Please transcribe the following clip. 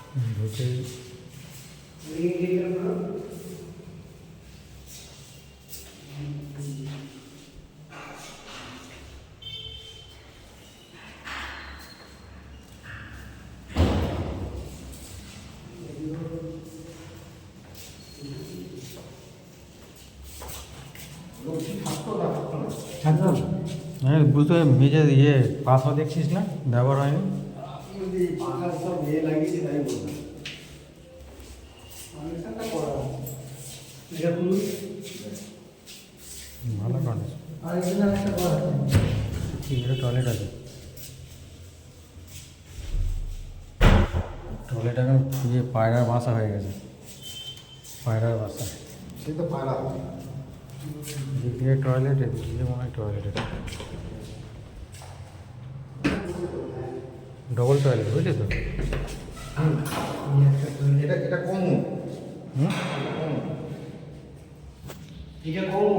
ঢুকে হ্যাঁ বুঝতে মেঝে ইয়ে পাশা দেখছিস না ব্যবহার হয়নি ভালো কন্ডিশন ঠিক আছে টয়লেট আছে টয়লেট এখন ইয়ে পায়রার বাসা হয়ে গেছে পায়রার বাসা সে তো পায়রা এদিকে টয়লেট এদিকে মনে হয় টয়লেট ডবল টয়লেট বুঝলি তো এটা কম হুম এটা কম